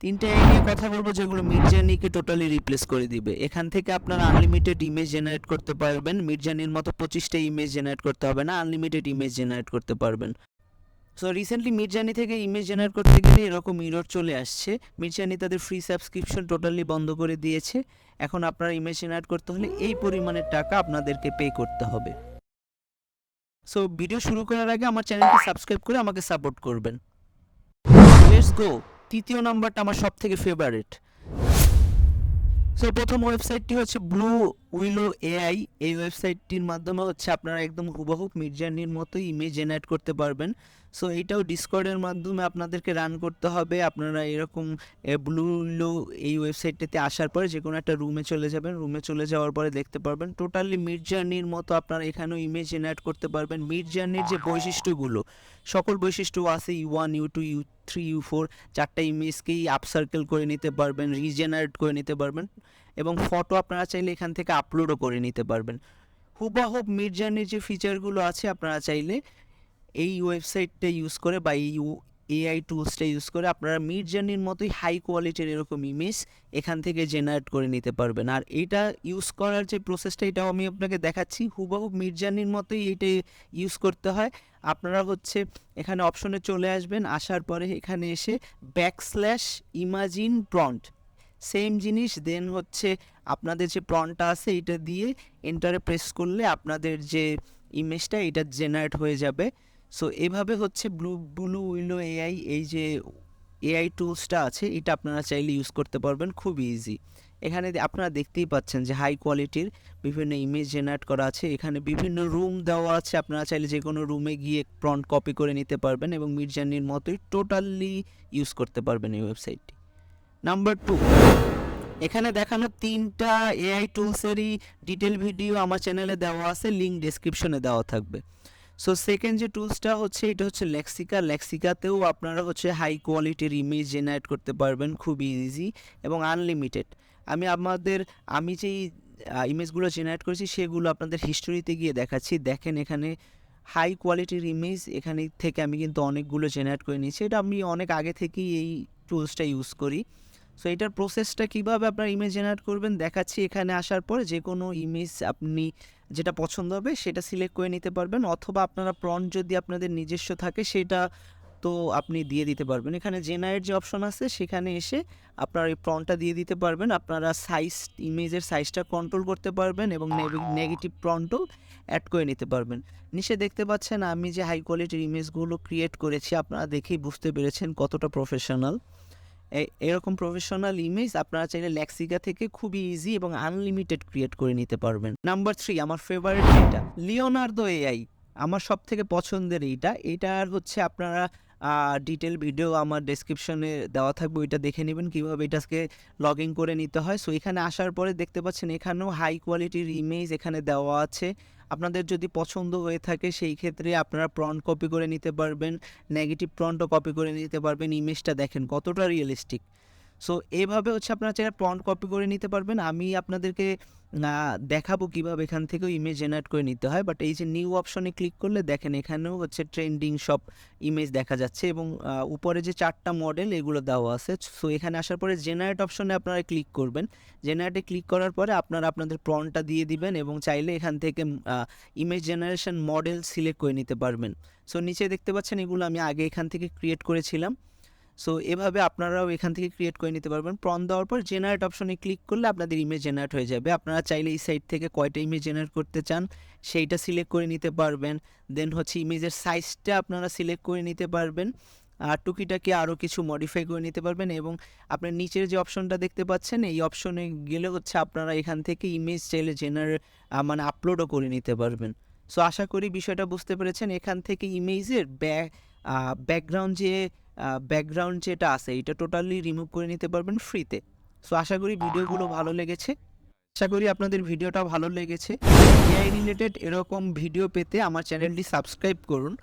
তিনটা এআই নিয়ে কথা বলবো যেগুলো মিডজার্নিকে টোটালি রিপ্লেস করে দিবে। এখান থেকে আপনারা আনলিমিটেড ইমেজ জেনারেট করতে পারবেন। মিডজার্নির মতো 25টা ইমেজ জেনারেট করতে হবে না, আনলিমিটেড ইমেজ জেনারেট করতে পারবেন। সো রিসেন্টলি মিডজার্নি থেকে ইমেজ জেনারেট করতে গেলে এরকম ইরর চলে আসছে। মিডজার্নি তাদের ফ্রি সাবস্ক্রিপশন টোটালি বন্ধ করে দিয়েছে। এখন আপনারা ইমেজ জেনারেট করতে হলে এই পরিমাণের টাকা আপনাদেরকে পে করতে হবে। সো ভিডিও শুরু করার আগে আমার চ্যানেলটি সাবস্ক্রাইব করে আমাকে সাপোর্ট করবেন। Let's go. তৃতীয় নাম্বারটা আমার সব থেকে ফেভারিট। সো প্রথম ওয়েবসাইটটি হচ্ছে ব্লু উইলো এআই। এই ওয়েবসাইটটির মাধ্যমে হচ্ছে আপনারা একদম হুবহু মিডজার্নির মতোই ইমেজ জেনারেট করতে পারবেন। সো এইটাও ডিসকর্ডের মাধ্যমে আপনাদেরকে রান করতে হবে। আপনারা এরকম ব্লু উইলো এই ওয়েবসাইটটিতে আসার পরে যে কোনো একটা রুমে চলে যাবেন। রুমে চলে যাওয়ার পরে দেখতে পারবেন টোটালি মিডজার্নির মতো আপনারা এখানেও ইমেজ জেনারেট করতে পারবেন। মিডজার্নির যে বৈশিষ্ট্যগুলো, সকল বৈশিষ্ট্য আছে U1 U2 U3 U4 চারটা ইমেজকেই আপসার্কেল করে নিতে পারবেন, রিজেনারেট করে নিতে পারবেন এবং ফটো আপনারা চাইলে এখান থেকে আপলোডও করে নিতে পারবেন। হুবহু মিডজার্নির যে ফিচারগুলো আছে আপনারা চাইলে এই ওয়েবসাইটটা ইউজ করে বা এই এআই টুলসটা ইউজ করে আপনারা মিডজার্নির মতোই হাই কোয়ালিটির এরকম ইমেজ এখান থেকে জেনারেট করে নিতে পারবেন। আর এটা ইউজ করার যে প্রসেসটা এটাও আমি আপনাকে দেখাচ্ছি। হুবহু মিডজার্নির মতোই এটা ইউজ করতে হয়। আপনারা হচ্ছে এখানে অপশনে চলে আসবেন, আসার পরে এখানে এসে ব্যাকস্ল্যাশ ইমাজিন প্রম্পট সেম জিনিস, দেন হচ্ছে আপনাদের যে প্রম্পটটা আছে এটা দিয়ে এন্টারে প্রেস করলে আপনাদের যে ইমেজটা এটা জেনারেট হয়ে যাবে। সো এভাবে হচ্ছে ব্লু উইলো এআই এই যে এআই টুলসটা আছে এটা আপনারা চাইলে ইউজ করতে পারবেন, খুব ইজি। এখানে আপনারা দেখতেই পাচ্ছেন যে হাই কোয়ালিটির বিভিন্ন ইমেজ জেনারেট করা আছে। এখানে বিভিন্ন রুম দেওয়া আছে, আপনারা চাইলে যে কোনো রুমে গিয়ে প্রম্পট কপি করে নিতে পারবেন এবং মিডজার্নির মতোই টোটালি ইউজ করতে পারবেন এই ওয়েবসাইটটি। নাম্বার 2, এখানে দেখানো তিনটা এআই টুলসেরই ডিটেল ভিডিও আমার চ্যানেলে দেওয়া আছে, লিঙ্ক ডেসক্রিপশনে দেওয়া থাকবে। সো সেকেন্ড যে টুলসটা হচ্ছে এটা হচ্ছে লেক্সিকা। লেক্সিকাতেও আপনারা হচ্ছে হাই কোয়ালিটির ইমেজ জেনারেট করতে পারবেন, খুবই ইজি এবং আনলিমিটেড। আমি যেই ইমেজগুলো জেনারেট করেছি সেগুলো আপনাদের হিস্টোরিতে গিয়ে দেখাচ্ছি। দেখেন এখানে হাই কোয়ালিটির ইমেজ এখানে থেকে আমি কিন্তু অনেকগুলো জেনারেট করে নিয়েছি। এটা আমি অনেক আগে থেকেই এই টুলসটা ইউজ করি। সো এটার প্রসেসটা কীভাবে আপনার ইমেজ জেনারেট করবেন দেখাচ্ছি। এখানে আসার পরে যে কোনো ইমেজ আপনি যেটা পছন্দ হবে সেটা সিলেক্ট করে নিতে পারবেন, অথবা আপনারা প্রম্পট যদি আপনাদের নিজস্ব থাকে সেটা তো আপনি দিয়ে দিতে পারবেন। এখানে জেনারেট যে অপশন আছে সেখানে এসে আপনার এই প্রম্পটটা দিয়ে দিতে পারবেন। আপনারা ইমেজের সাইজটা কন্ট্রোল করতে পারবেন এবং নেগেটিভ প্রম্পটও অ্যাড করে নিতে পারবেন। নিচে দেখতে পাচ্ছেন আমি যে হাই কোয়ালিটির ইমেজগুলো ক্রিয়েট করেছি, আপনারা দেখেই বুঝতে পেরেছেন কতটা প্রফেশনাল। এরকম প্রফেশনাল ইমেজ আপনারা চাইলে লেক্সিকা থেকে খুবই ইজি এবং আনলিমিটেড ক্রিয়েট করে নিতে পারবেন। নাম্বার 3 আমার ফেভারিট এটা লিওনার্দো এআই, আমার সব থেকে পছন্দের এটার হচ্ছে আপনারা ডিটেল ভিডিও আমার ডেসক্রিপশনে দেওয়া থাকবে, ওইটা দেখে নেবেন কীভাবে এটাকে লগ ইন করে নিতে হয়। সো এখানে আসার পরে দেখতে পাচ্ছেন এখানেও হাই কোয়ালিটির ইমেজ এখানে দেওয়া আছে। আপনাদের যদি পছন্দ হয়ে থাকে সেই ক্ষেত্রে আপনারা প্রম্পট কপি করে নিতে পারবেন, নেগেটিভ প্রম্পটও কপি করে নিতে পারবেন। ইমেজটা দেখেন কতটা রিয়েলিস্টিক। সো এভাবে হচ্ছে আপনারা চাইলে প্রম্পট কপি করে নিতে পারবেন। আমি আপনাদেরকে দেখাবো কীভাবে এখান থেকেও ইমেজ জেনারেট করে নিতে হয়। বাট এই যে নিউ অপশনে ক্লিক করলে দেখেন এখানেও হচ্ছে ট্রেন্ডিং সব ইমেজ দেখা যাচ্ছে এবং উপরে যে 4টা মডেল এগুলো দেওয়া আছে। সো এখানে আসার পরে জেনারেট অপশনে আপনারা ক্লিক করবেন। জেনারেটে ক্লিক করার পরে আপনারা আপনাদের প্রম্পটটা দিয়ে দিবেন এবং চাইলে এখান থেকে ইমেজ জেনারেশন মডেল সিলেক্ট করে নিতে পারবেন। সো নিচে দেখতে পাচ্ছেন এগুলো আমি আগে এখান থেকে ক্রিয়েট করেছিলাম। সো এভাবে আপনারাও এখান থেকে ক্রিয়েট করে নিতে পারবেন। প্রম্পট দেওয়ার পর জেনারেট অপশনে ক্লিক করলে আপনাদের ইমেজ জেনারেট হয়ে যাবে। আপনারা চাইলে এই সাইট থেকে কয়টা ইমেজ জেনারেট করতে চান সেইটা সিলেক্ট করে নিতে পারবেন। দেন হচ্ছে ইমেজের সাইজটা আপনারা সিলেক্ট করে নিতে পারবেন, আর টুকিটাকি আরও কিছু মডিফাই করে নিতে পারবেন। এবং আপনার নিচের যে অপশনটা দেখতে পাচ্ছেন এই অপশনে গেলে হচ্ছে আপনারা এখান থেকে ইমেজ চাইলে মানে আপলোডও করে নিতে পারবেন। সো আশা করি বিষয়টা বুঝতে পেরেছেন। এখান থেকে ইমেজের ব্যাকগ্রাউন্ড যেটা আছে এটা টোটালি রিমুভ করে নিতে পারবেন ফ্রিতে। সো আশা করি ভিডিওগুলো ভালো লেগেছে, আশা করি আপনাদের ভিডিওটা ভালো লেগেছে। এআই রিলেটেড এরকম ভিডিও পেতে আমার চ্যানেলটি সাবস্ক্রাইব করুন।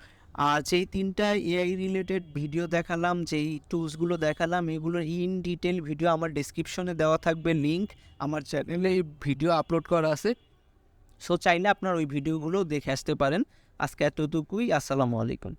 আর যেই 3টা এআই রিলেটেড ভিডিও দেখালাম, যেই টুলসগুলো দেখালাম, এগুলোর ইন ডিটেল ভিডিও আমার ডেসক্রিপশনে দেওয়া থাকবে লিঙ্ক। আমার চ্যানেলে ভিডিও আপলোড করা আছে। সো চাইলে আপনার ওই ভিডিওগুলো দেখে আসতে পারেন। আজকে এতটুকুই। আসসালামু আলাইকুম।